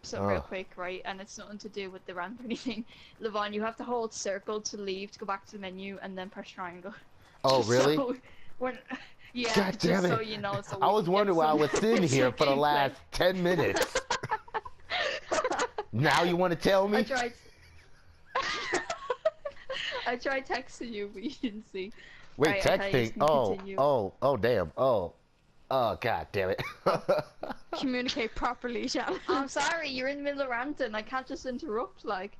something real quick, right? And it's nothing to do with the rant or anything. Levon, you have to hold circle to leave, to go back to the menu, and then press triangle. Oh, Just really? so when, yeah, God damn just so it. you know, so I we was can get wondering why I some was sitting get here some for the gameplay. last 10 minutes. Now you want to tell I me? tried. I tried texting you, but you didn't see. Wait, Right, okay, you texting. can Oh, continue. oh, oh, damn. Oh, God damn it. Oh, communicate properly, Shan. I'm sorry, you're in the middle of ranting. I can't just interrupt, like.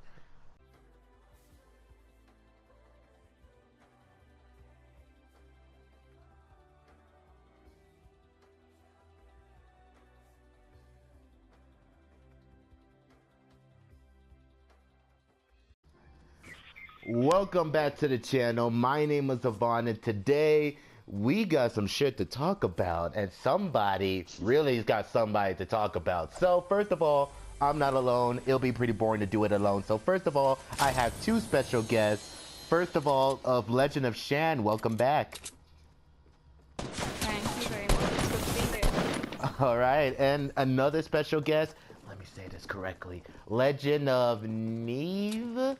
Welcome back to the channel. My name is Yvonne, and today we got some shit to talk about, and somebody really got somebody to talk about. So first of all, I'm not alone. It'll be pretty boring to do it alone. So first of all, I have two special guests. First of all, of Legend of Shan, welcome back. Thank you very much. It's good to be there. All right, and another special guest. Let me say this correctly. Legend of Neeeeeeev.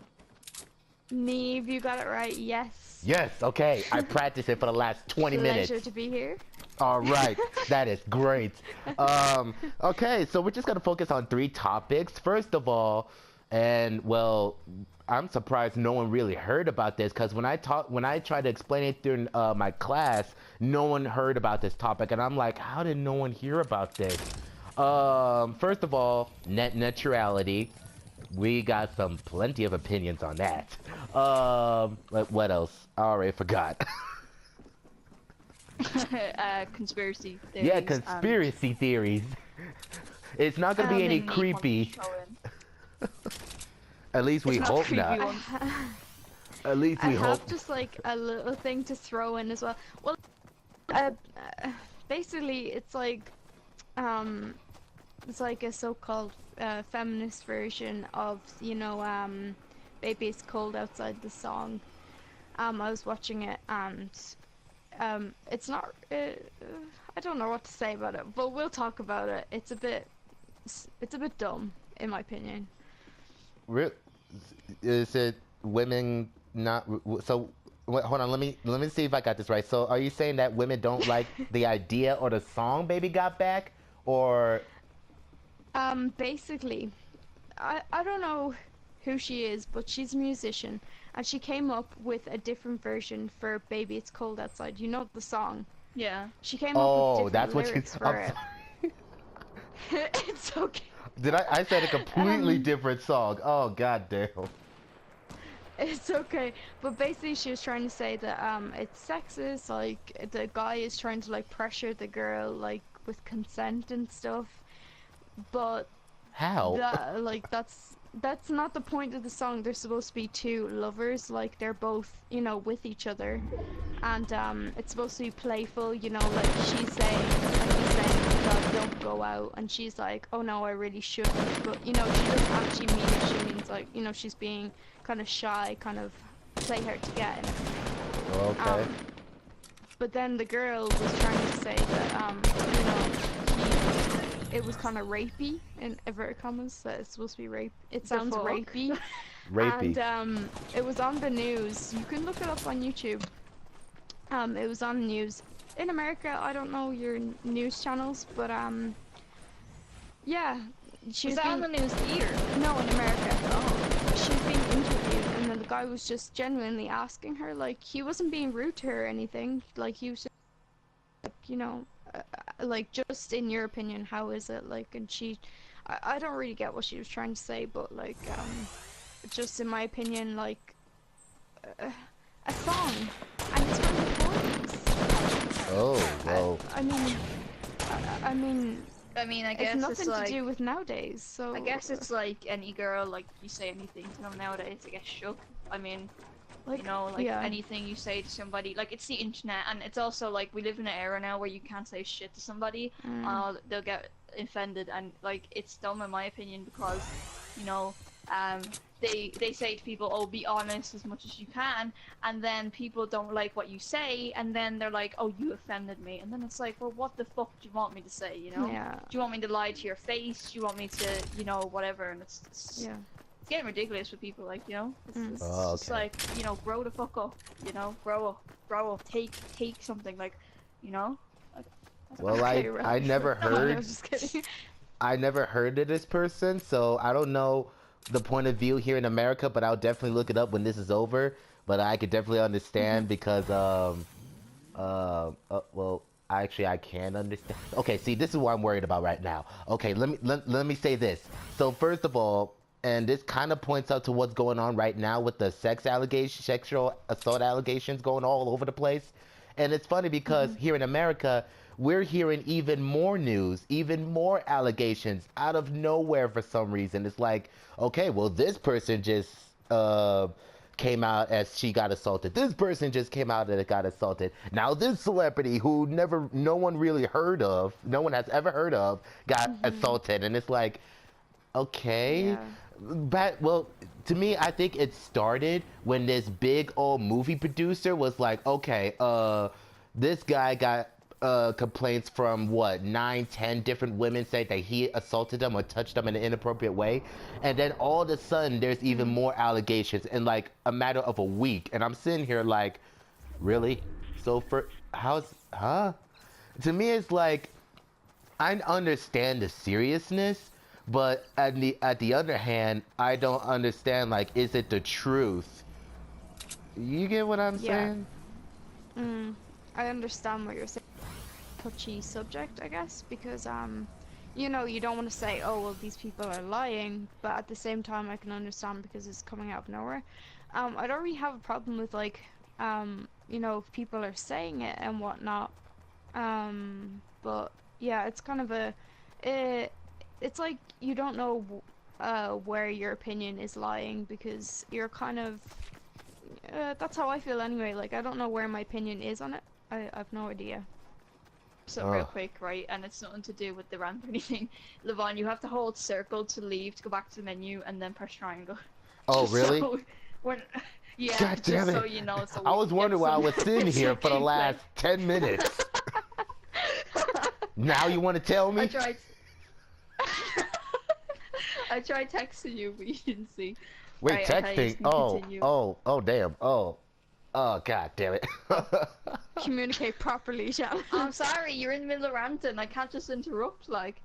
Neev, you got it right. Yes. Yes, okay. I practiced it for the last 20 minutes. Pleasure to be here. All right, that is great. Okay, so we're just gonna focus on three topics. First of all, and well, I'm surprised no one really heard about this because when I tried to explain it during my class, no one heard about this topic, and I'm like, how did no one hear about this? First of all, net neutrality. We got some plenty of opinions on that. What else? I already forgot. Conspiracy theories. Yeah, conspiracy theories. It's not gonna be any Neat creepy. ones to throw in. At least we It's not hope creepy not. ones. At least I we hope. have just like a little thing to throw in as well. Well, basically, it's like a so-called feminist version of, Baby It's Cold Outside the song. I was watching it and it's not, I don't know what to say about it, but we'll talk about it. It's a bit dumb, in my opinion. Is it women not so? Wait, hold on. Let me see if I got this right. So, are you saying that women don't like the idea or the song "Baby Got Back," or? Basically, I don't know who she is, but she's a musician, and she came up with a different version for "Baby It's Cold Outside." You know the song. Yeah. She came up Oh, with that's different what lyrics she. for it. It's okay. Did I said a completely different song. Oh god damn. It's okay, but basically she was trying to say that it's sexist, like the guy is trying to like pressure the girl like with consent and stuff, but How? that's not the point of the song. They're supposed to be two lovers, like they're both, with each other, and it's supposed to be playful, like she's saying, like he's saying, "God, don't go out," and she's like, "Oh no, I really shouldn't," but she doesn't actually mean it. She means like, she's being kind of shy, kind of play hard to get and everything. Okay. But then the girl was trying to say that it was kind of rapey, in inverted commas, that it's supposed to be rape. It sounds rapey. Rapey. And it was on the news. You can look it up on YouTube. It was on the news in America. I don't know your news channels, but yeah, she was on the news here? No, in America. Oh, she was being interviewed, and then the guy was just genuinely asking her, like, he wasn't being rude to her or anything. Like, he was just, like, like, just in your opinion, how is it? Like, and I don't really get what she was trying to say, but like, just in my opinion, like, a song, and it's from the 40s. Oh, whoa. I mean, I guess it's nothing like, to do with nowadays, so... I guess it's like any girl, like, you say anything to them nowadays, they get shook. I mean, like, yeah. anything you say to somebody, like, it's the internet, and it's also, like, we live in an era now where you can't say shit to somebody, they'll get offended, and, like, it's dumb in my opinion, because, they say to people, oh, be honest as much as you can, and then people don't like what you say, and then they're like, oh, you offended me, and then it's like, well, what the fuck do you want me to say, you know? Yeah. Do you want me to lie to your face? Do you want me to, you know, whatever? And it's Yeah. It's getting ridiculous for people, like, you know? It's Oh, just okay. like, you know, grow the fuck up, you know? Grow up, take something, like, you know? Like, I don't know. Well, Okay, I right. never No, heard I'm just kidding. I never heard of this person, so I don't know the point of view here in America, but I'll definitely look it up when this is over. But I could definitely understand because well, actually I can understand. Okay, see, this is what I'm worried about right now. Okay, let me say this. So first of all, and this kind of points out to what's going on right now with the sexual assault allegations going all over the place. And it's funny because here in America, we're hearing even more news, even more allegations out of nowhere for some reason. It's like, okay, well, this person just came out as she got assaulted. This person just came out and got assaulted. Now this celebrity who no one really heard of, no one has ever heard of, got assaulted. And it's like, okay. Yeah. But, well, to me, I think it started when this big old movie producer was like, okay, this guy got complaints from what, 9, 10 different women saying that he assaulted them or touched them in an inappropriate way. And then all of a sudden, there's even more allegations in like a matter of a week. And I'm sitting here like, really? So huh? To me, it's like, I understand the seriousness, but at the other hand, I don't understand, like, is it the truth? You get what I'm Yeah. saying? I understand what you're saying. Touchy subject, I guess, because you know, you don't want to say, oh well, these people are lying, but at the same time, I can understand because it's coming out of nowhere. I don't really have a problem with like, you know, if people are saying it and whatnot. But yeah, it's kind of it's like you don't know where your opinion is lying because you're kind of that's how I feel anyway. Like I don't know where my opinion is on it. I've no idea. So real quick, right, and it's nothing to do with the rant or anything. Levon, you have to hold circle to leave, to go back to the menu, and then press triangle. Oh, Just really? So when, yeah, God damn just so it. you know. So I we was can wondering get why I some- was sitting here some for the gameplay. last 10 minutes. Now you want to tell me? I tried. I tried texting you, but you didn't see. Wait, Right, okay, you texting? can continue. Oh, damn. Oh, god damn it. Communicate properly, Shan. I'm sorry, you're in the middle of ranting. I can't just interrupt. Like,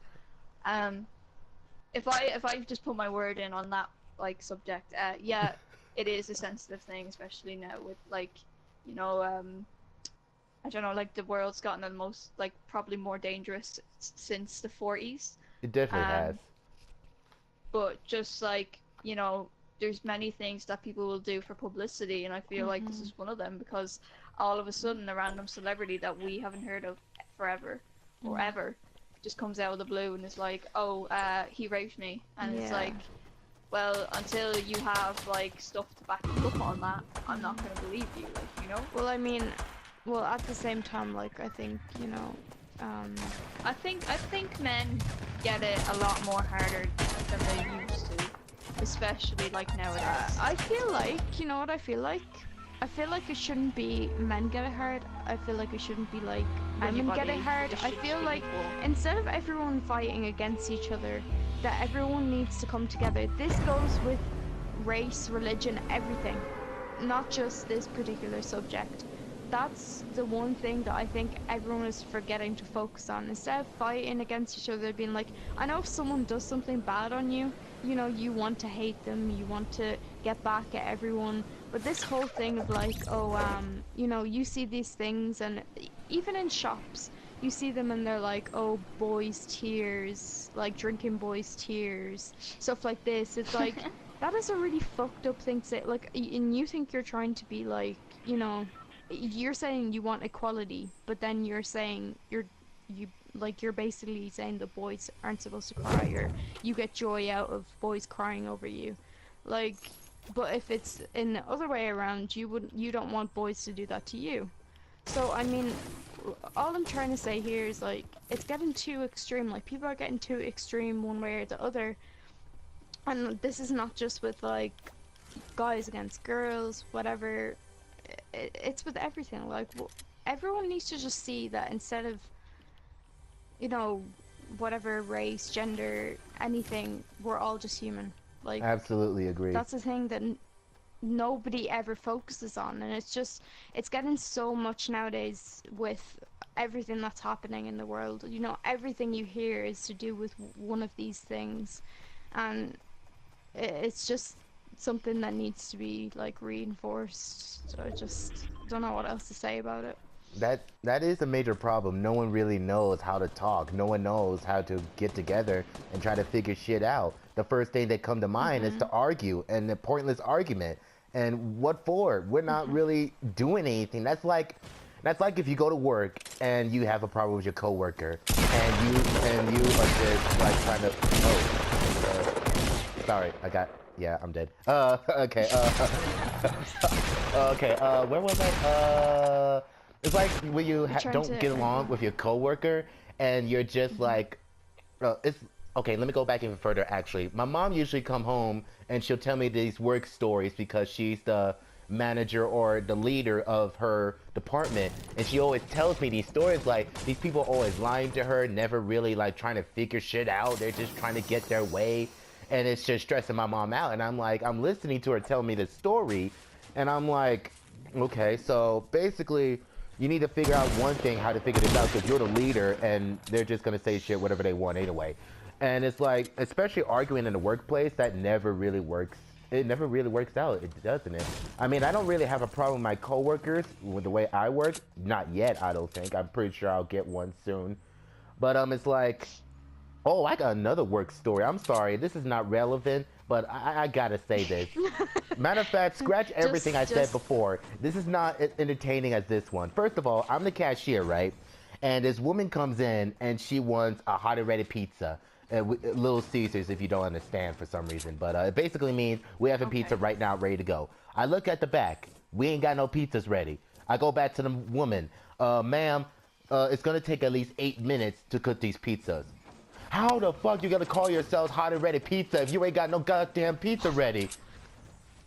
if I just put my word in on that like subject, yeah, it is a sensitive thing, especially now with like, you know, I don't know, like the world's gotten the most like probably more dangerous since the 40s. It definitely has. But just like, you know, there's many things that people will do for publicity, and I feel like this is one of them because all of a sudden a random celebrity that we haven't heard of forever or ever just comes out of the blue and is like, oh, he raped me, and it's like, well, until you have like stuff to back you up on that, I'm not gonna believe you, like, you know. Well, I mean, well, at the same time, like I think, you know, I think men get it a lot more harder than they used to, especially like nowadays. I feel like, you know what I feel like? I feel like it shouldn't be men get it hard. I feel like it shouldn't be like women get it hard. I feel like instead of everyone fighting against each other, that everyone needs to come together. This goes with race, religion, everything, not just this particular subject. That's the one thing that I think everyone is forgetting to focus on. Instead of fighting against each other, being like, I know if someone does something bad on you, you know, you want to hate them, you want to get back at everyone. But this whole thing of like, oh, you know, you see these things, and even in shops, you see them and they're like, oh, boys' tears, like drinking boys' tears, stuff like this. It's like, that is a really fucked up thing to say. Like, and you think you're trying to be like, you know, you're saying you want equality, but then you're saying you're basically saying the boys aren't supposed to cry, or you get joy out of boys crying over you. Like, but if it's in the other way around, you don't want boys to do that to you. So I mean, all I'm trying to say here is like, it's getting too extreme. Like, people are getting too extreme one way or the other. and this is not just with like guys against girls, whatever. It's with everything. Like everyone needs to just see that instead of, you know, whatever race, gender, anything, we're all just human. Like Absolutely agree. that's the thing that nobody ever focuses on, and it's getting so much nowadays with everything that's happening in the world. You know, everything you hear is to do with one of these things, and it's just something that needs to be like reinforced. So I just don't know what else to say about it. That is a major problem. No one really knows how to talk. No one knows how to get together and try to figure shit out. The first thing that come to mind is to argue, and a pointless argument. And what for? We're not really doing anything. That's like if you go to work and you have a problem with your coworker, and you are just like trying to. Sorry, I'm dead. Okay. Okay. Where was I? It's like when you don't get along with your coworker, and you're just like, it's okay. Let me go back even further. Actually, my mom usually come home and she'll tell me these work stories because she's the manager or the leader of her department, and she always tells me these stories like these people are always lying to her, never really like trying to figure shit out. They're just trying to get their way, and it's just stressing my mom out. And I'm like, I'm listening to her tell me this story, and I'm like, okay, so basically you need to figure out one thing, how to figure this out, because you're the leader and they're just going to say shit whatever they want anyway. And it's like, especially arguing in the workplace, that never really works. It never really works out, doesn't it? I mean, I don't really have a problem with my coworkers with the way I work. Not yet, I don't think. I'm pretty sure I'll get one soon. But it's like, oh, I got another work story. I'm sorry, this is not relevant, but I gotta say this. Matter of fact, scratch everything I said before. This is not as entertaining as this one. First of all, I'm the cashier, right? And this woman comes in and she wants a hot and ready pizza. Little Caesars, if you don't understand for some reason. But it basically means we have a pizza right now, ready to go. I look at the back. We ain't got no pizzas ready. I go back to the woman. Ma'am, it's gonna take at least 8 minutes to cook these pizzas. How the fuck you gonna call yourselves hot and ready pizza if you ain't got no goddamn pizza ready?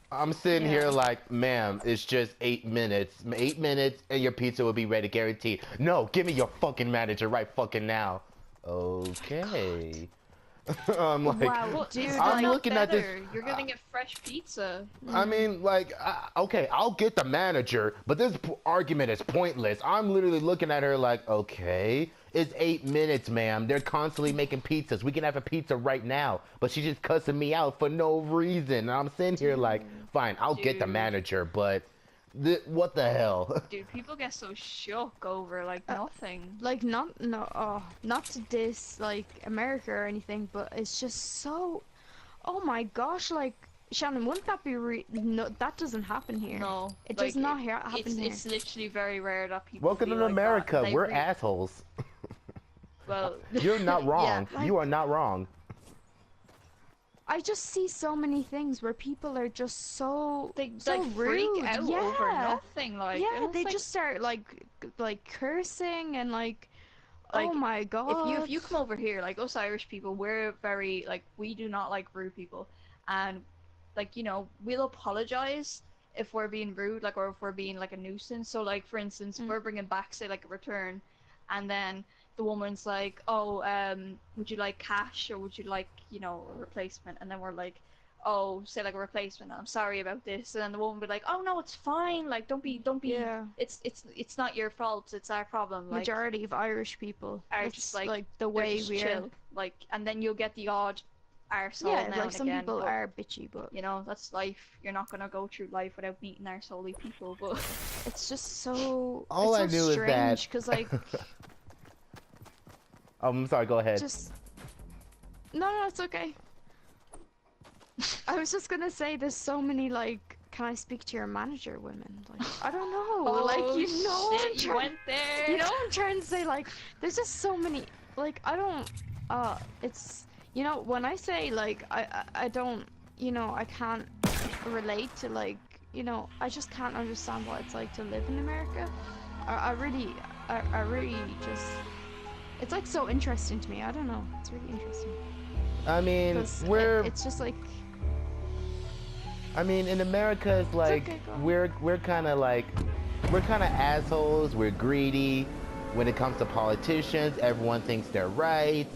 I'm sitting here like, ma'am, it's just 8 minutes. 8 minutes and your pizza will be ready, guaranteed. No, give me your fucking manager right fucking now. Okay. I'm like, wow, dude, I'm looking at this. You're gonna get fresh pizza. I mean, like, okay, I'll get the manager, but this argument is pointless. I'm literally looking at her like, okay, it's 8 minutes, ma'am. They're constantly making pizzas. We can have a pizza right now, but she's just cussing me out for no reason. And I'm sitting here like, fine, I'll get the manager, but what the hell? Dude, people get so shook over like nothing. like not to diss like America or anything, but it's just so, oh my gosh, like Shannon, wouldn't that be no, that doesn't happen here. No, it like, does not happen here. It's literally very rare that people Welcome to like America. that. We're assholes. Well, you're not wrong. Yeah, like, you are not wrong. I just see so many things where people are just so they so like rude. freak out over nothing. Like, yeah, they like, just start like cursing and like oh my god. If you come over here, like us Irish people, we're very like, we do not like rude people, and like, you know, we'll apologize if we're being rude, like, or if we're being like a nuisance. So like, for instance, if we're bringing back, say, like a return, and then the woman's like, oh, would you like cash or would you like, you know, a replacement? And then we're like, oh, say like a replacement, I'm sorry about this. And then the woman would be like, oh no, it's fine, like don't be Yeah. it's not your fault, it's our problem. Like, majority of Irish people are that's just like the way just we chill. are. Like, and then you'll get the odd arsehole Yeah, now like and some again, people but, are bitchy, but you know, that's life. You're not gonna go through life without meeting arseholey people, but it's just so All I knew is that because like I'm sorry, go ahead. just no, it's okay. I was just gonna say there's so many like, can I speak to your manager women? Like, I don't know. oh, like, you know, shit, you went there. you know what I'm trying to say? Like, there's just so many, like, I don't, it's, you know, when I say, like, I don't, you know, I can't relate to, like, you know, I just can't understand what it's like to live in America. I really just, it's, like, so interesting to me. I don't know. It's really interesting. I mean, Because it's just like. I mean, in America, it's like okay, go on. we're kind of like we're kind of assholes. We're greedy. When it comes to politicians, everyone thinks they're right.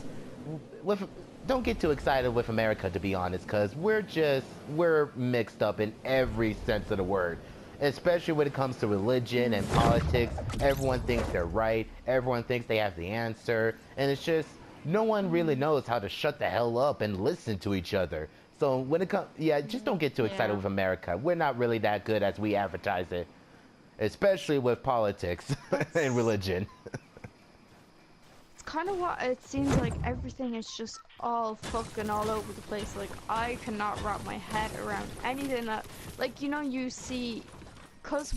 With don't get too excited with America, to be honest, because we're mixed up in every sense of the word. Especially when it comes to religion and politics, everyone thinks they're right. Everyone thinks they have the answer, and it's just no one really knows how to shut the hell up and listen to each other. So when it comes, yeah, just don't get too excited with America. We're not really that good as we advertise it, especially with politics and religion. It's kind of what it seems like. Everything is just all fucking all over the place. Like, I cannot wrap my head around anything that, like, you know, you see. Because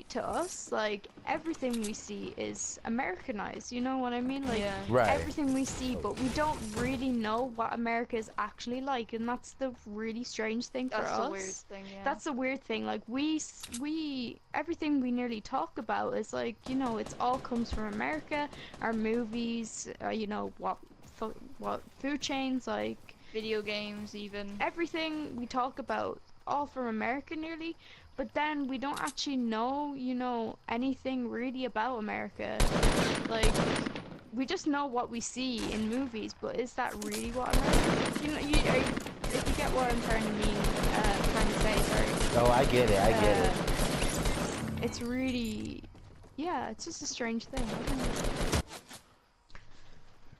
to us, like, everything we see is Americanized, you know what I mean? Like, Right. everything we see, but we don't really know what America is actually like, and that's the really strange thing for us. That's the weird thing, yeah. That's the weird thing, like, everything we nearly talk about is, like, you know, it's all comes from America, our movies, you know, what food chains, like... Video games, even. Everything we talk about, all from America nearly. But then we don't actually know, you know, anything really about America. Like, we just know what we see in movies, but is that really what America is? You know, if you get what I'm trying to say, sorry. Oh, I get it, I get it. It's really, yeah, it's just a strange thing, isn't it?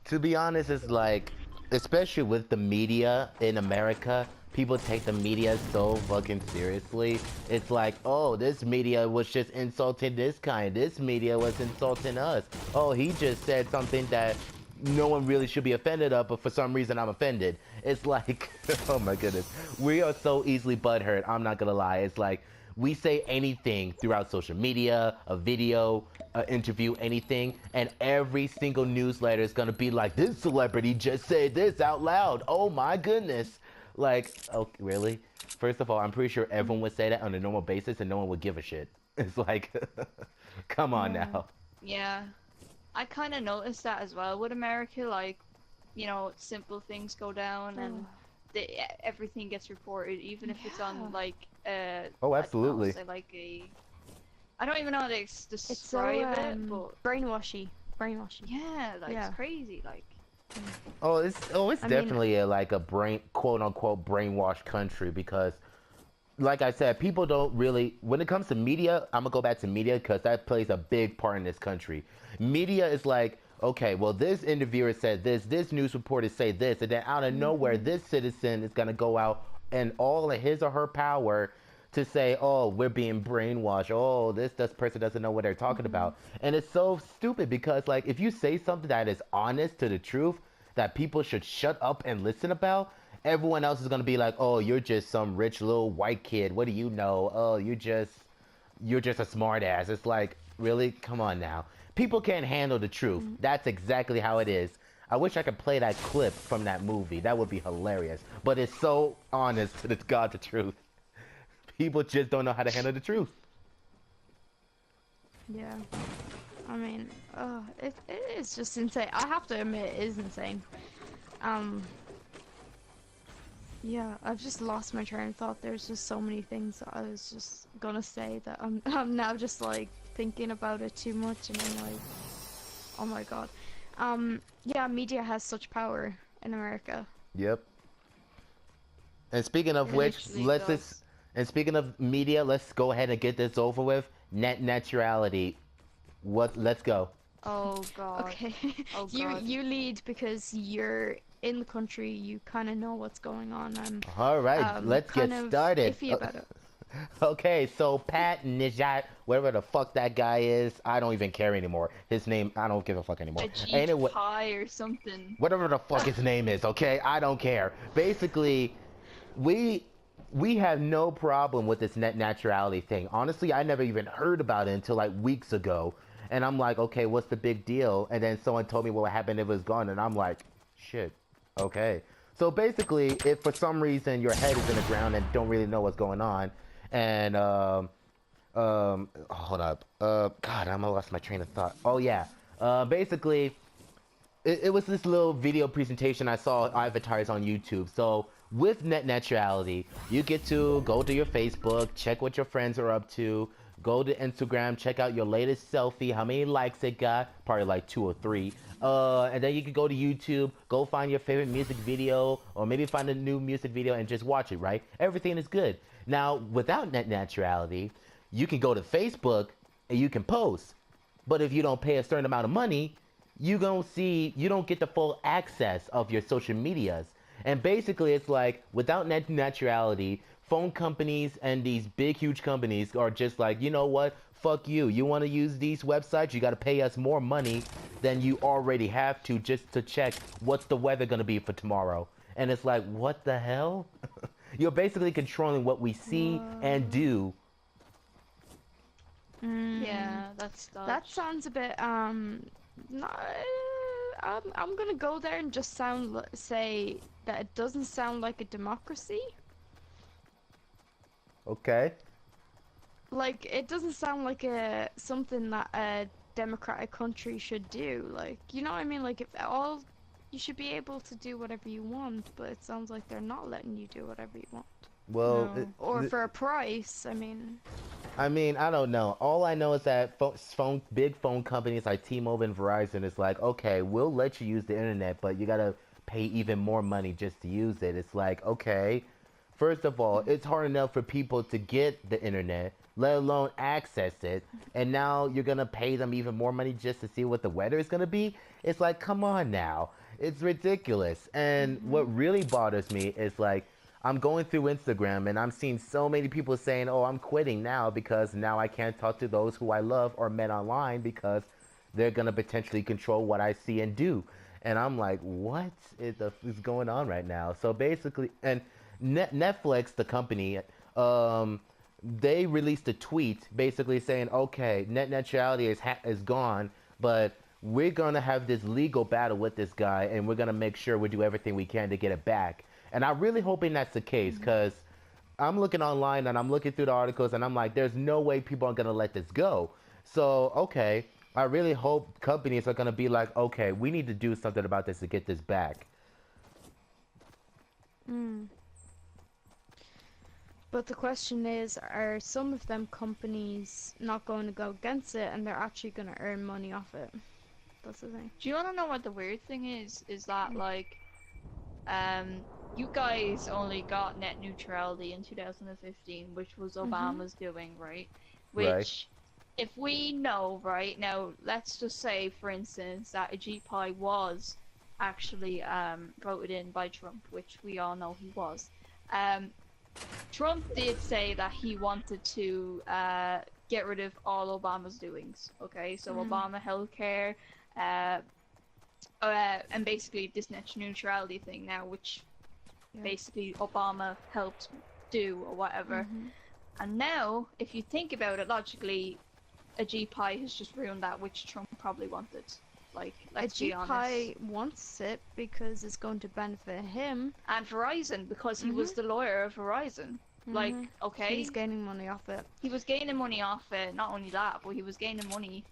To be honest, it's like, especially with the media in America, people take the media so fucking seriously. It's like, oh, this media was just insulting this kind. This media was insulting us. Oh, he just said something that no one really should be offended of, but for some reason I'm offended. It's like, oh my goodness. We are so easily butthurt, I'm not gonna lie. It's like, we say anything throughout social media, a video, an interview, anything, and every single newsletter is gonna be like, this celebrity just said this out loud. Oh my goodness. Like, oh, really? First of all, I'm pretty sure everyone would say that on a normal basis and no one would give a shit. It's like, come on now. Yeah. I kind of noticed that as well with America, like, you know, simple things go down and everything gets reported, even if it's on, like, oh, absolutely. I don't even know how to describe it, but... Brainwashy. Yeah, like, it's crazy, like... It's definitely like a quote unquote brainwashed country, because like I said, people don't really, when it comes to media, I'm gonna go back to media because that plays a big part in this country. Media is like, okay, well, this interviewer said this news reporter say this, and then out of nowhere, this citizen is gonna go out and all of his or her power to say, oh, we're being brainwashed. Oh, this person doesn't know what they're talking about. And it's so stupid because, like, if you say something that is honest to the truth, that people should shut up and listen about, everyone else is going to be like, oh, you're just some rich little white kid. What do you know? Oh, you're just a smart ass. It's like, really? Come on now. People can't handle the truth. That's exactly how it is. I wish I could play that clip from that movie. That would be hilarious. But it's so honest that it's God the truth. People just don't know how to handle the truth. Yeah. I mean, it is just insane. I have to admit, it is insane. Yeah, I've just lost my train of thought. There's just so many things that I was just gonna say that I'm now just like thinking about it too much, and I'm like, oh my god. Yeah, media has such power in America. Yep. And speaking of which, and speaking of media, let's go ahead and get this over with. Net Nuturality. Let's go. Oh god. Okay. Oh god. You lead because you're in the country. You kind of know what's going on. All right, let's get started. Iffy about it. Okay, so Pat Nijat, whatever the fuck that guy is, I don't even care anymore. His name, I don't give a fuck anymore. Anyway, Pie or something. Whatever the fuck his name is, okay? I don't care. Basically, we have no problem with this net naturality thing. Honestly, I never even heard about it until like weeks ago. And I'm like, okay, what's the big deal? And then someone told me what happened, it was gone. And I'm like, shit, okay. So basically, if for some reason your head is in the ground and don't really know what's going on, and, hold up. God, I lost my train of thought. Oh, yeah. Basically, it was this little video presentation I saw advertised on YouTube. So with Net Neutrality, you get to go to your Facebook, check what your friends are up to, go to Instagram, check out your latest selfie, how many likes it got, probably like 2 or 3. And then you can go to YouTube, go find your favorite music video, or maybe find a new music video and just watch it, right? Everything is good. Now, without Net Neutrality, you can go to Facebook and you can post. But if you don't pay a certain amount of money, you don't get the full access of your social medias. And basically it's like, without Net Neutrality, phone companies and these big huge companies are just like, you know what, fuck you. You want to use these websites, you got to pay us more money than you already have to just to check what's the weather going to be for tomorrow. And it's like, what the hell? You're basically controlling what we see and do. Yeah, that sounds a bit no, I'm gonna go there and just say that it doesn't sound like a democracy. Okay. Like, it doesn't sound like something that a democratic country should do. Like, you know what I mean? Like, you should be able to do whatever you want, but it sounds like they're not letting you do whatever you want. Well, No. Or for a price, I mean, I don't know. All I know is that big phone companies like T-Mobile and Verizon is like, okay, we'll let you use the internet, but you gotta pay even more money just to use it. It's like, okay, first of all, it's hard enough for people to get the internet, let alone access it, and now you're gonna pay them even more money just to see what the weather is gonna be? It's like, come on now. It's ridiculous. And what really bothers me is, like, I'm going through Instagram and I'm seeing so many people saying, oh, I'm quitting now because now I can't talk to those who I love or met online because they're going to potentially control what I see and do. And I'm like, what is going on right now? So basically, and Netflix, the company, they released a tweet basically saying, okay, net neutrality is gone, but we're going to have this legal battle with this guy and we're going to make sure we do everything we can to get it back. And I'm really hoping that's the case, because I'm looking online and I'm looking through the articles and I'm like, there's no way people are going to let this go. So, okay, I really hope companies are going to be like, okay, we need to do something about this to get this back. But the question is, are some of them companies not going to go against it and they're actually going to earn money off it? That's the thing. Do you want to know what the weird thing is? Is that, like, you guys only got net neutrality in 2015, which was Obama's doing, right? Which, if we know, right, now, let's just say, for instance, that a GPI was actually voted in by Trump, which we all know he was. Trump did say that he wanted to get rid of all Obama's doings, okay? So Obama healthcare, and basically this net neutrality thing now, which basically Obama helped do or whatever. And now, if you think about it logically, a GPI has just ruined that, which Trump probably wanted. Like, let's be honest. A GPI wants it because it's going to benefit him. And Verizon, because he was the lawyer of Verizon. Like, okay. He's gaining money off it. He was gaining money off it, not only that, but he was gaining money,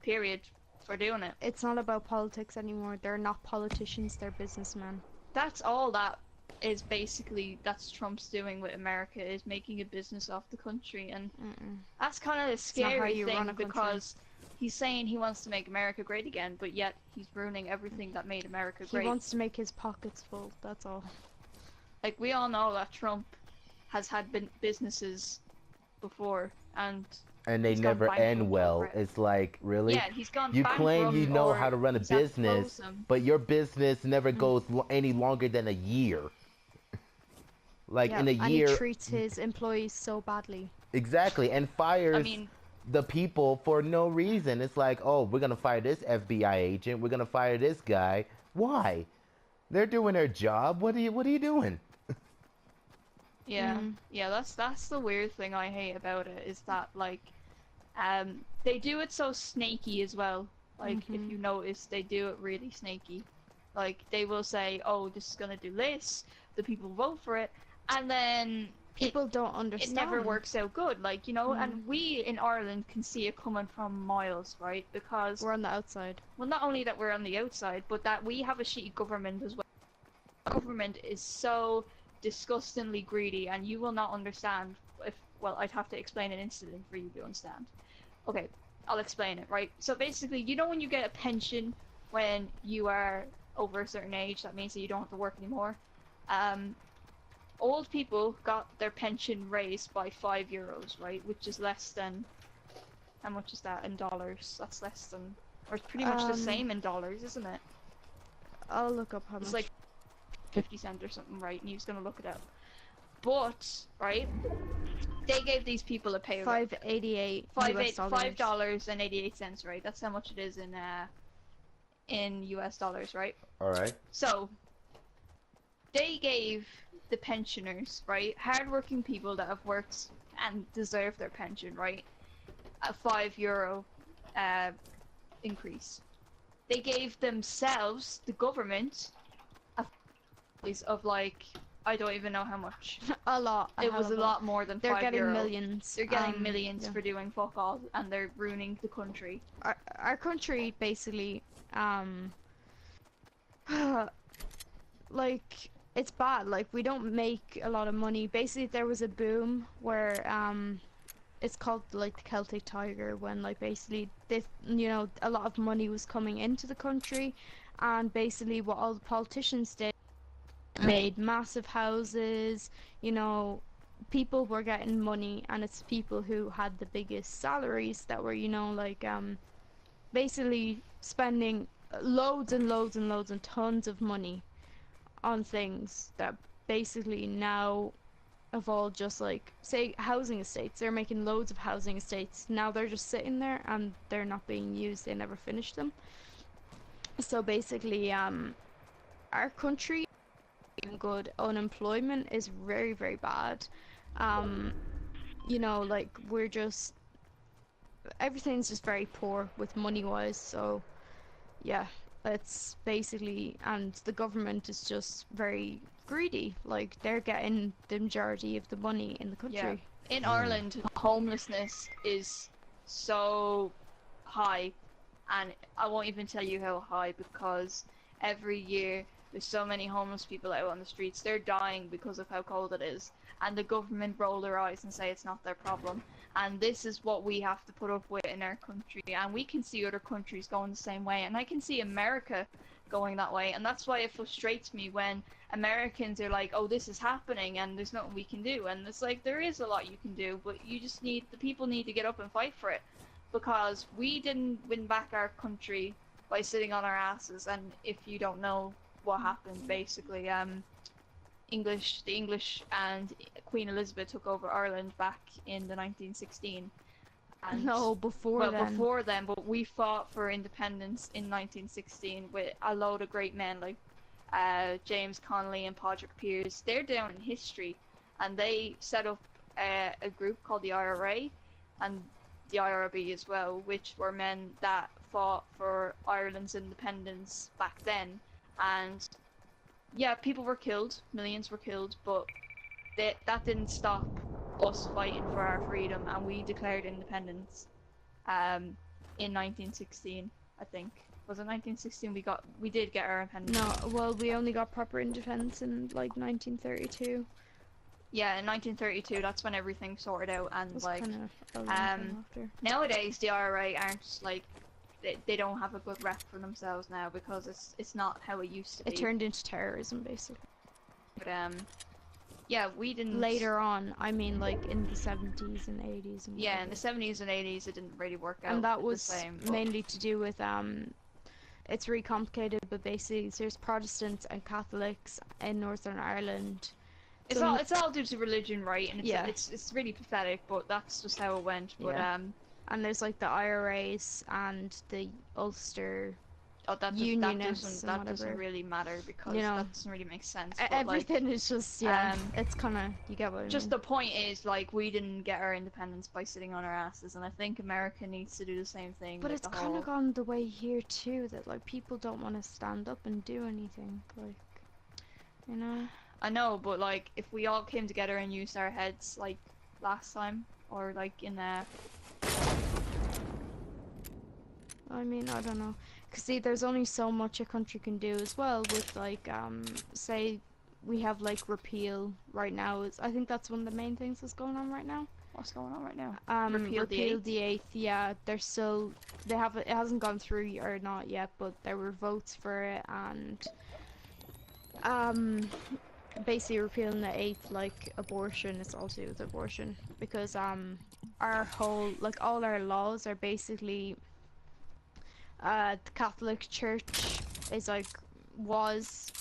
period, for doing it. It's not about politics anymore. They're not politicians, they're businessmen. That's all that is basically, that's Trump's doing with America, is making a business off the country. And that's kind of the scary thing, because he's saying he wants to make America great again, but yet he's ruining everything that made America great. He wants to make his pockets full, that's all. Like, we all know that Trump has had businesses before, and they never end well. It's like, really? Yeah, he's gone You bankrupt, claim you know or how to run a business, but your business never goes any longer than a year. Like, in a year... And he treats his employees so badly. Exactly, and fires the people for no reason. It's like, oh, we're gonna fire this FBI agent, we're gonna fire this guy. Why? They're doing their job. What are you doing? Yeah, yeah, that's the weird thing I hate about it, is that, like, they do it so snaky as well. Like, if you notice, they do it really snaky. Like, they will say, oh, this is gonna do this, the people vote for it, and then people don't understand. It never works out good, like, you know, Mm. and we in Ireland can see it coming from miles, right? Because We're on the outside. well, not only that we're on the outside, but that we have a shitty government as well. Government is so disgustingly greedy, and you will not understand if, well, I'd have to explain it instantly for you to understand. Okay, I'll explain it, right? So basically, you know when you get a pension when you are over a certain age, that means that you don't have to work anymore. Old people got their pension raised by €5, right? Which is less than, how much is that in dollars? That's less than, or it's pretty much the same in dollars, isn't it? I'll look up how much. It's like 50 cents or something, right? And he was gonna look it up. But, right, they gave these people a pay raise. $5.88, right? That's how much it is in US dollars, right? All right. So they gave the pensioners, right, hardworking people that have worked and deserve their pension, right, a €5 increase. They gave themselves, the government, a raise of like, I don't even know how much. A lot. It was a lot more than €5. They're getting millions. They're getting millions yeah. for doing fuck all, and they're ruining the country. Our country basically, like, it's bad. Like, we don't make a lot of money. Basically, there was a boom where it's called like the Celtic Tiger, when like basically this, you know, a lot of money was coming into the country, and basically what all the politicians did, made massive houses, you know, people were getting money, and it's people who had the biggest salaries that were, you know, like basically spending loads and loads and loads and tons of money on things that basically now have all just, like, say housing estates. They're making loads of housing estates. Now they're just sitting there and they're not being used. They never finished them. So basically, our country, good, unemployment is very, very bad. You know, like, we're just, everything's just very poor with money wise. So yeah, it's basically, and the government is just very greedy. Like, they're getting the majority of the money in the country. Yeah. In Ireland, homelessness is so high, and I won't even tell you how high, because every year there's so many homeless people out on the streets. They're dying because of how cold it is, and the government roll their eyes and say it's not their problem. And this is what we have to put up with in our country, and we can see other countries going the same way, and I can see America going that way, and that's why it frustrates me when Americans are like, oh, this is happening and there's nothing we can do. And it's like, there is a lot you can do, but you just need, the people need to get up and fight for it, because we didn't win back our country by sitting on our asses. And if you don't know what happened, basically, the English and Queen Elizabeth took over Ireland back in the 1916. And, no, before then, but we fought for independence in 1916 with a load of great men like James Connolly and Padraig Pearse. They're down in history, and they set up a group called the IRA and the IRB as well, which were men that fought for Ireland's independence back then. And yeah, people were killed, millions were killed, but that didn't stop us fighting for our freedom, and we declared independence in 1916, I think. Was it 1916 we did get our independence? No, well, we only got proper independence in like 1932. Yeah, in 1932, that's when everything sorted out, and like after. Nowadays the IRA aren't like, they don't have a good rep for themselves now, because it's not how it used to be. It turned into terrorism basically. But yeah, we didn't. Later on, I mean, like in the 70s and 80s. And yeah, in the 70s and 80s, it didn't really work out. And that was the same, mainly to do with it's really complicated, but basically there's Protestants and Catholics in Northern Ireland. It's all due to religion, right? And it's really pathetic, but that's just how it went. But and there's like the IRAs and the Ulster. That doesn't really matter, because, you know, that doesn't really make sense. But everything is just, it's kind of, you get what I mean. Just the point is, like, we didn't get our independence by sitting on our asses, and I think America needs to do the same thing. But it's kind of gone the way here too, that like people don't want to stand up and do anything, like, you know. I know, but like if we all came together and used our heads like last time, or like in I mean, I don't know. Cause see, there's only so much a country can do as well with like, say we have like repeal right now. I think that's one of the main things that's going on right now. what's going on right now? Repeal the the eighth? 8th, yeah, they have it hasn't gone through or not yet, but there were votes for it, and um, basically repealing the 8th, like abortion, it's all to do with abortion, because our whole, like all our laws are basically, the Catholic Church is like, was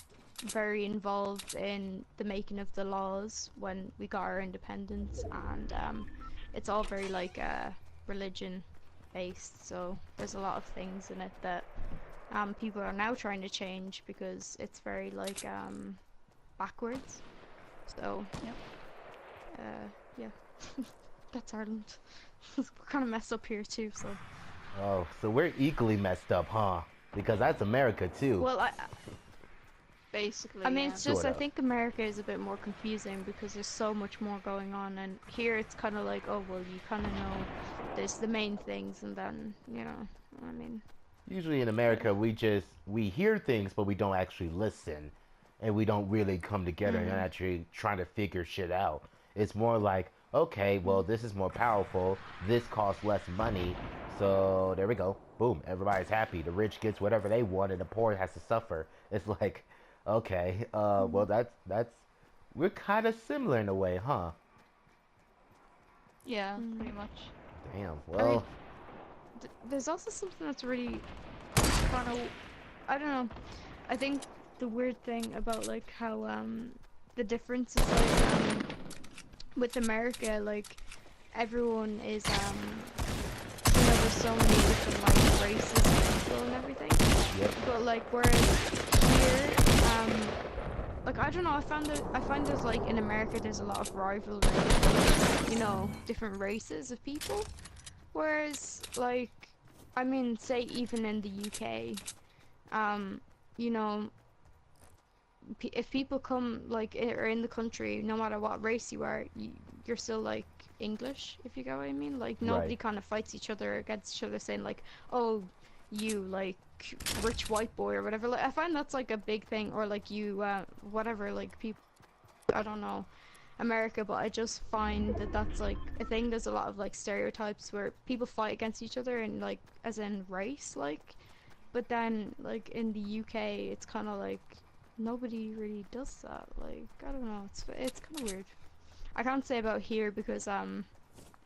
very involved in the making of the laws when we got our independence, and it's all very like religion based, so there's a lot of things in it that people are now trying to change because it's very like backwards. So Yep. yeah. That's Ireland. We're kind of messed up here too, so. Oh, so we're equally messed up, huh? Because that's America too. Well, Basically, I mean, yeah. it's just, Sort I of. think America is a bit more confusing because there's so much more going on, and here it's kind of like, oh, well, you kind of know there's the main things, and then, you know, I mean. Usually in America, we hear things, but we don't actually listen, and we don't really come together and actually trying to figure shit out. It's more like, okay, well, this is more powerful. This costs less money, so there we go. Boom, everybody's happy. The rich gets whatever they want, and the poor has to suffer. It's like, okay, well, that's we're kind of similar in a way, huh? Yeah, pretty much. Damn. I mean, Well, there's also something that's really kind of, I don't know. I think the weird thing about like how the difference is like with America, like everyone is you know, there's so many different like races of people and everything. yep. But like whereas here, like I don't know, I find there's like in America there's a lot of rivalry between, you know, different races of people. Whereas like, I mean, say even in the UK, you know, if people come like are in the country, no matter what race you are, you're still like English, if you get what I mean. Like nobody Right. kind of fights each other against each other, saying like, oh, you like rich white boy or whatever. Like I find that's like a big thing, or like you whatever, like people, I don't know, America, but I just find that that's like a thing. There's a lot of like stereotypes where people fight against each other and like as in race, like, but then like in the UK it's kind of like nobody really does that. Like I don't know, it's kind of weird. I can't say about here because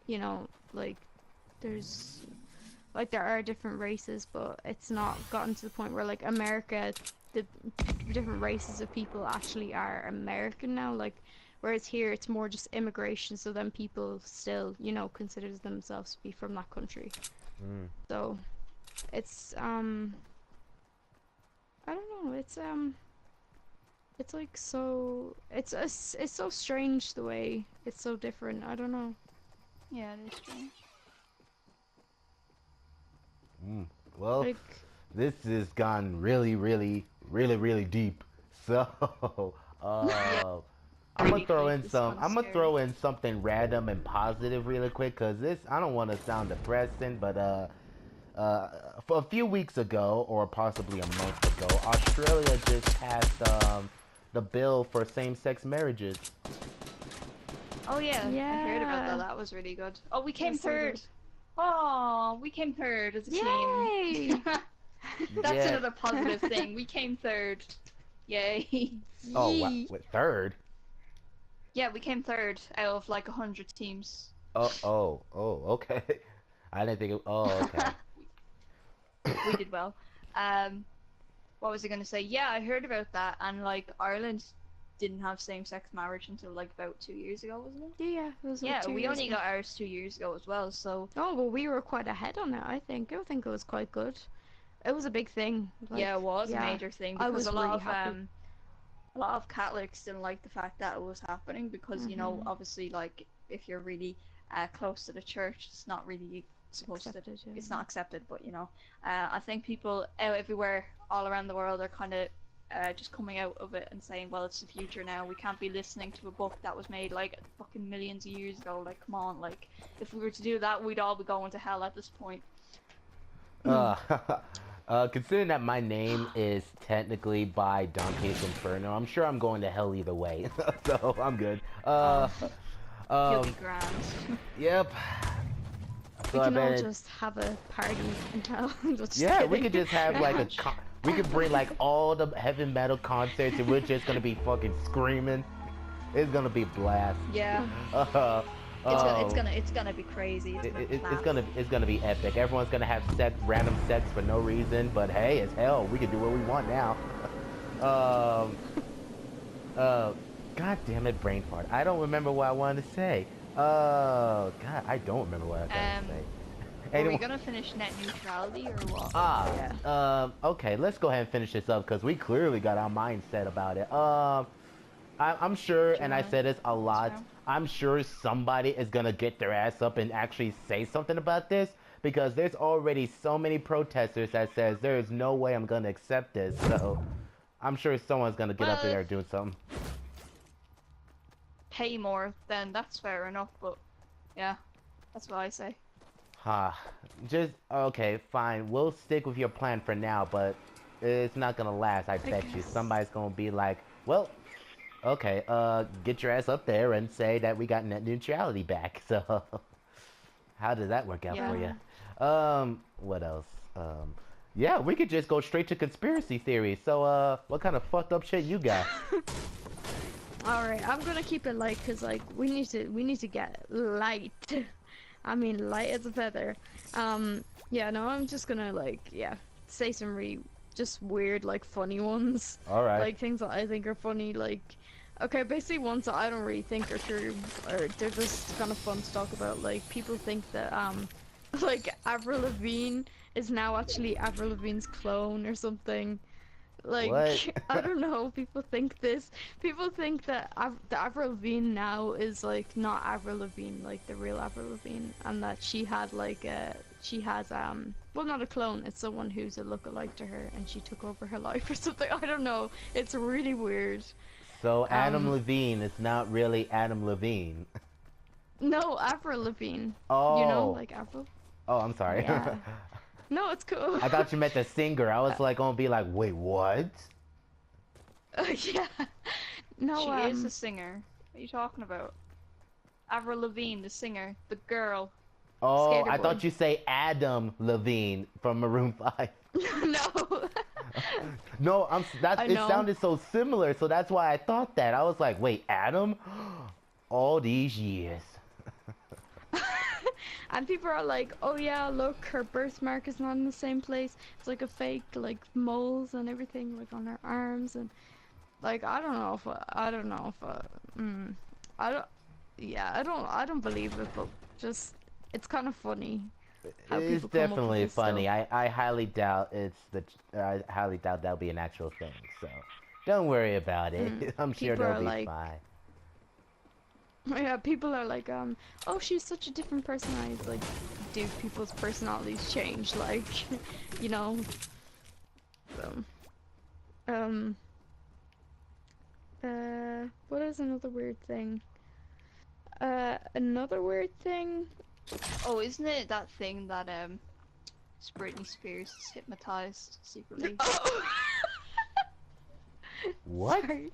you know, like there's like there are different races, but it's not gotten to the point where like America, the different races of people actually are American now. Like whereas here it's more just immigration, so then people still, you know, consider themselves to be from that country. Mm. So it's I don't know, it's like so it's so strange the way it's so different. I don't know. Yeah, it is strange. Mm. Well, Like this has gone really, really, really, really deep. So, Yeah, uh, really deep. This one's I'm gonna scary. throw in something random and positive really quick, cause this, I don't want to sound depressing, but for a few weeks ago, or possibly a month ago, Australia just passed the bill for same-sex marriages. Oh yeah, I heard about that. yeah. That was really good. Oh, we came That's so third. good. Oh, we came third as a team. Yay! That's Yeah. another positive thing. We came third. Yay. Oh, wow. Yee. Wait, third? Yeah, we came third out of like 100 teams. Okay. I didn't think. Oh, okay. We did well. Um, what was I gonna say? Yeah, I heard about that, and like Ireland didn't have same-sex marriage until like about 2 years ago, wasn't it? Yeah, it was like Yeah, two we years only ago. got ours 2 years ago as well. So Oh, well, we were quite ahead on it, I think. I think it was quite good. It was a big thing. yeah, it Like, was a yeah, major thing I because was really happy. a lot of Catholics didn't like the fact that it was happening because, you know, Mhm. obviously, like, if you're really close to the church, it's not really supposed to, Accepted, it's yeah. not accepted, but, you know, I think people out everywhere, all around the world, are kind of just coming out of it and saying, well, it's the future now. We can't be listening to a book that was made like fucking millions of years ago. Like, come on, like, if we were to do that, we'd all be going to hell at this point. Uh, considering that my name is technically by Dante's Inferno, I'm sure I'm going to hell either way. So I'm good. You'll be grand. Yep. We can all just have a party and hell. Yeah, we could just have like we could bring like all the heavy metal concerts and we're just gonna be fucking screaming. It's gonna be blast. Yeah. It's gonna be crazy. It's gonna be epic. Everyone's gonna have random sex for no reason, but hey, it's hell. We can do what we want now. God damn it, brain fart. I don't remember what I wanted to say. God, I don't remember what I was going to say. Are we gonna finish net neutrality or what? Okay, let's go ahead and finish this up because we clearly got our mindset about it. I'm sure, and I said this a lot, I'm sure somebody is gonna get their ass up and actually say something about this because there's already so many protesters that says there is no way I'm gonna accept this, so I'm sure someone's gonna get up there doing something. Pay more, then that's fair enough, but yeah, that's what I say. Okay, fine, we'll stick with your plan for now, but it's not gonna last, I bet you. Somebody's gonna be like, well, okay, get your ass up there and say that we got net neutrality back, so how did that work out for you? What else? Yeah, we could just go straight to conspiracy theories, so what kind of fucked up shit you got? Alright, I'm gonna keep it light because like we need to get light. I mean light as a feather. Yeah, no, I'm just gonna say some really just weird like funny ones. Alright. Like things that I think are funny, like okay, basically ones that I don't really think are true, or they're just kind of fun to talk about. Like people think that like Avril Lavigne is now actually Avril Lavigne's clone or something. Like, what? I don't know, people think this. People think that the Avril Lavigne now is, like, not Avril Lavigne, like, the real Avril Lavigne. And that she had, like, well, not a clone, it's someone who's a lookalike to her, and she took over her life or something. I don't know. It's really weird. So, Adam Levine is not really Adam Levine. No, Avril Lavigne. Oh. You know, like Avril? Oh, I'm sorry. Yeah. No, it's cool. I thought you meant the singer. I was like gonna be like, wait, what? Yeah. No, she is a singer. What are you talking about? Avril Lavigne, the singer, the girl. Oh, I thought you say Adam Levine from Maroon 5. No. No, it sounded so similar, so that's why I thought that. I was like, wait, Adam? All these years. And people are like, oh yeah, look, her birthmark is not in the same place. It's like a fake, like, moles and everything, like, on her arms, and, like, I don't know if, I don't believe it, but just, it's kind of funny. It's definitely funny. I highly doubt I highly doubt that'll be an actual thing, so don't worry about it. I'm sure they'll be fine. Yeah, people are like, oh, she's such a different personality. Like, dude, people's personalities change, like, you know. What is another weird thing? Another weird thing? Oh, isn't it that thing that, Britney Spears is hypnotized secretly? Oh. What? Sorry.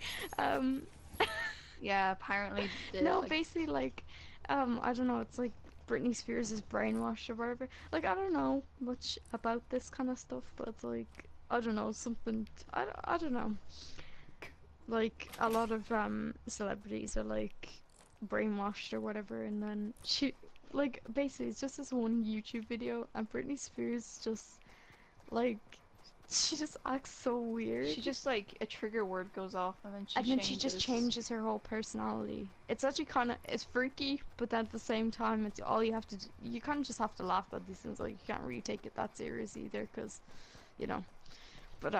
Yeah, apparently. No, basically, like, I don't know, it's like Britney Spears is brainwashed or whatever. Like, I don't know much about this kind of stuff, but it's like, I don't know, something, I don't know. Like, a lot of, celebrities are, like, brainwashed or whatever, and then she, like, basically, it's just this one YouTube video, and Britney Spears just, like, she just acts so weird. She just, like, a trigger word goes off and then she just changes her whole personality. It's actually it's freaky, but at the same time, it's all you have to do. You kind of just have to laugh at these things. Like, you can't really take it that serious either, because, you know. But,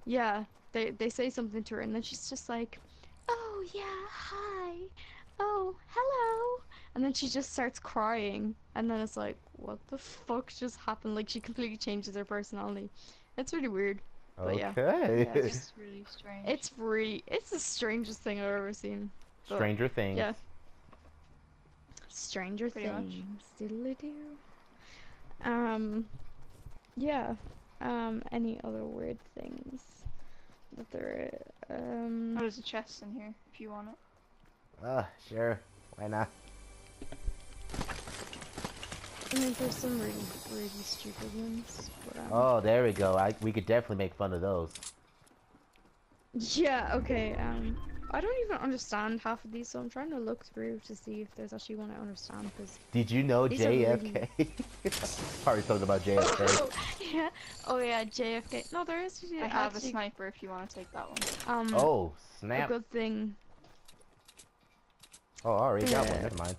yeah, they say something to her, and then she's just like, oh, yeah, hi. Oh, hello. And then she just starts crying, and then it's like, what the fuck just happened? Like, she completely changes her personality. It's really weird. But yeah, Okay. yeah, It's just really strange. it's the strangest thing I've ever seen. But, Stranger Things. yeah. Stranger Pretty much. Things. Diddly-doo. Yeah. Any other weird things that there Oh, there's a chest in here if you want it. Sure. Why not? I mean, there's some really stupid ones, but Oh, there we go. We could definitely make fun of those. yeah, okay, I don't even understand half of these, so I'm trying to look through to see if there's actually one I understand, because Did you know these are JFK? Probably talking about JFK. oh, yeah, oh yeah, JFK. No, there is I have a actually, sniper if you want to take that one. Oh, a snap. good thing. Oh, I already got one. Yeah. Never mind.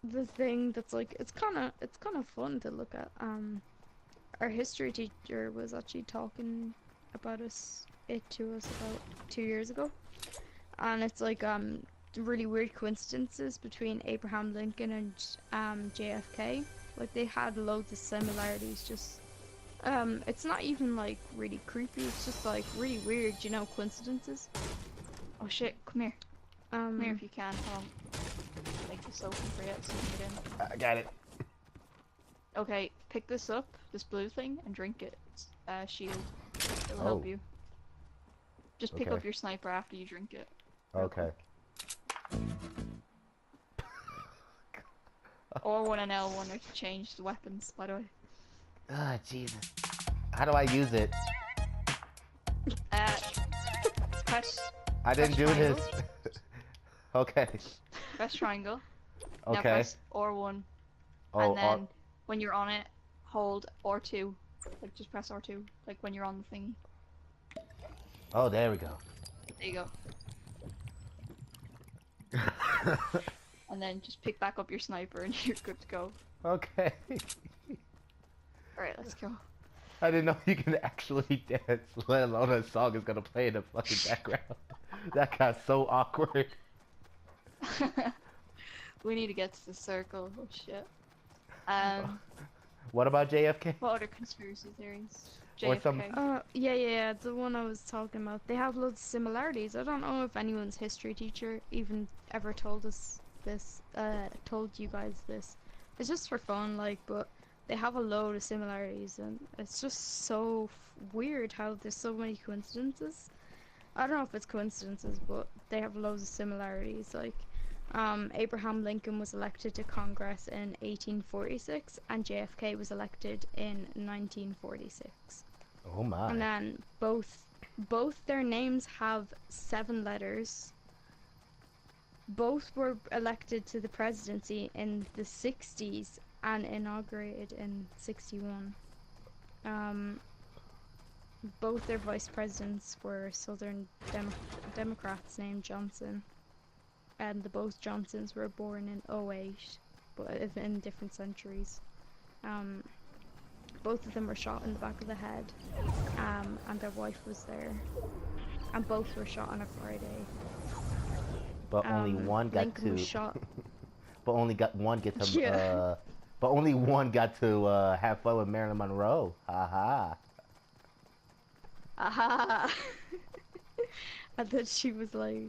The thing that's like, it's kind of fun to look at. Our history teacher was actually talking about it to us about 2 years ago, and it's like really weird coincidences between Abraham Lincoln and JFK. Like, they had loads of similarities. Just it's not even like really creepy. It's just like really weird, you know, coincidences. Oh shit, come here. Come here Um, if you can. Hold on. Make this open for you so you can get in. I got it. Okay, pick this up, this blue thing, and drink it. It's shield. It'll Oh. help you. Just pick Okay. up your sniper after you drink it. Okay. R1 and L1 are to change the weapons, by the way. Ah, Jesus. How do I use it? Press I didn't do triangle. this. Okay. Press triangle. Now Okay. press R1. Oh, And then when you're on it, hold R2. Like, just press R2. Like when you're on the thingy. oh, there we go. There you go. And then just pick back up your sniper and you're good to go. Okay. Alright, let's go. I didn't know you can actually dance, let alone a song is gonna play in the fucking background. That got so awkward. We need to get to the circle. Oh shit. What about JFK? What other conspiracy theories? Or JFK. some- yeah, the one I was talking about. They have loads of similarities. I don't know if anyone's history teacher even ever told us this, told you guys this. It's just for fun, like, but they have a load of similarities, and it's just so weird how there's so many coincidences. I don't know if it's coincidences, but they have loads of similarities. Like, Abraham Lincoln was elected to Congress in 1846, and JFK was elected in 1946. Oh my. And then both their names have 7 letters. Both were elected to the presidency in the 60s and inaugurated in 61. Both their vice presidents were Southern Democrats named Johnson, and both Johnsons were born in '08, but in different centuries. Both of them were shot in the back of the head, and their wife was there, and both were shot on a Friday. But only one got Lincoln was to. shot. But only got one get to. Yeah. But only one got to have fun with Marilyn Monroe. Haha. Aha! And then she was like,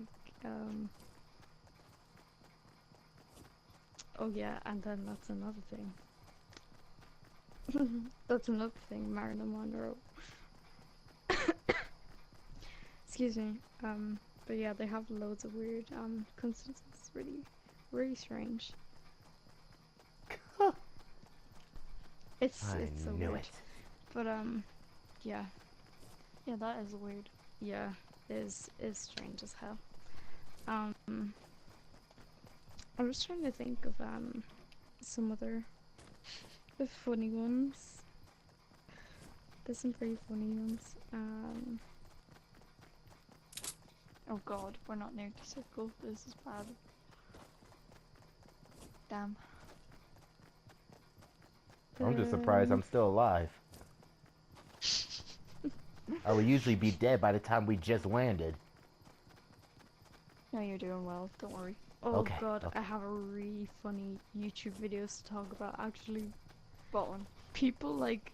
oh yeah, and then that's another thing. That's another thing, Marilyn Monroe. Excuse me. But yeah, they have loads of weird coincidences. Really strange. It's so knew weird. it. But yeah, Yeah, that is weird. yeah, is strange as hell. I was trying to think of some other funny ones. There's some pretty funny ones. Oh god, we're not near the circle. This is bad. Damn. I'm just surprised I'm still alive. I would usually be dead by the time we just landed. No, you're doing well. Don't worry. Oh Okay, god, okay. I have a really funny YouTube videos to talk about actually. What one? People like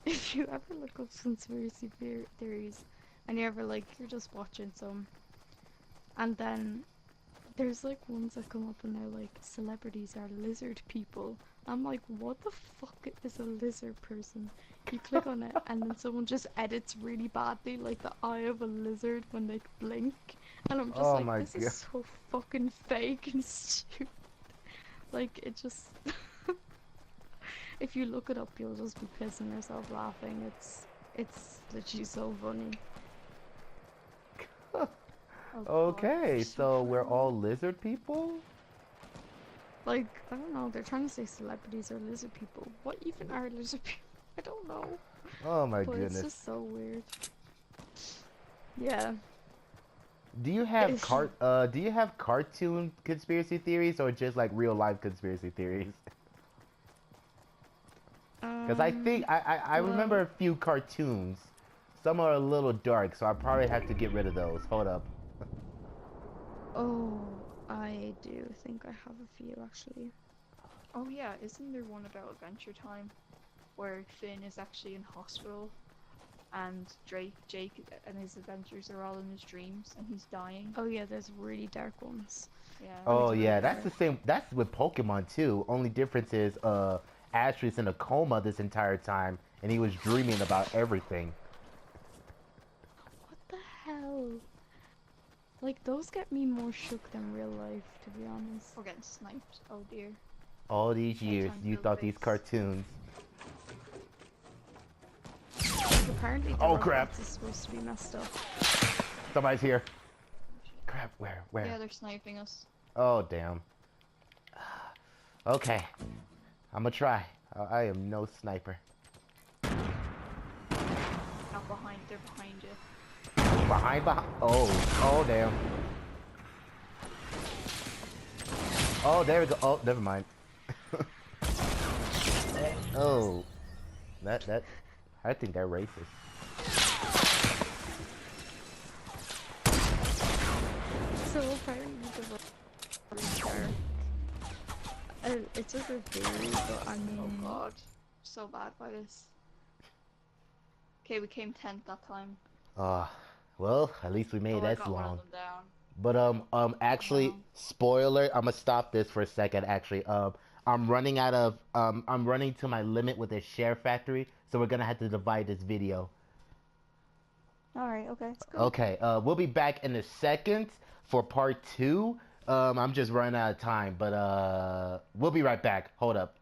if you ever look up conspiracy theories, and you ever like you're just watching some, and then there's like ones that come up and they're like celebrities are lizard people. I'm like, what the fuck is a lizard person? You click on it and then someone just edits really badly like the eye of a lizard when they blink, and I'm just Oh like, my this god. is so fucking fake and stupid. Like it just if you look it up you'll just be pissing yourself laughing. It's literally so funny. Oh, Okay, God. so we're all lizard people? Like, I don't know, they're trying to say celebrities are lizard people. What even are lizard people? I don't know. Oh my But it's goodness. just so weird. Yeah. Do you have It's- do you have cartoon conspiracy theories or just like real life conspiracy theories? Because I think I remember well, a few cartoons. Some are a little dark, so I probably have to get rid of those. Hold up. oh, I do think I have a few actually. Oh yeah, isn't there one about Adventure Time where Finn is actually in hospital and Jake and his adventures are all in his dreams and he's dying? Oh yeah, there's really dark ones. Yeah. Oh I do yeah, that's remember. the same. That's with Pokemon too. Only difference is Ash is in a coma this entire time, and he was dreaming about everything. What the hell? Like, those get me more shook than real life, to be honest. We're getting sniped. Oh dear. All these years, Nighttime you kill thought these face. cartoons. Like, apparently the Oh crap! robots is supposed to be messed up. Somebody's here. Crap, where? Yeah, they're sniping us. Oh damn. Okay, I'm gonna try. I am no sniper. Out behind, they're behind you. Behind. Oh damn. Oh, there we go. Oh, never mind. Oh, that. I think they're racist. So apparently the robots are... it's just a theory, but I Oh mean... god. So bad by this. Okay, we came 10th that time. Well, at least we made Oh, I this got one of long. them down. But actually, Wow. spoiler. I'm gonna stop this for a second. Actually, I'm running out of I'm running to my limit with this share factory, so we're gonna have to divide this video. Alright, okay. It's cool. Okay, we'll be back in a second for part 2. I'm just running out of time, but we'll be right back. Hold up.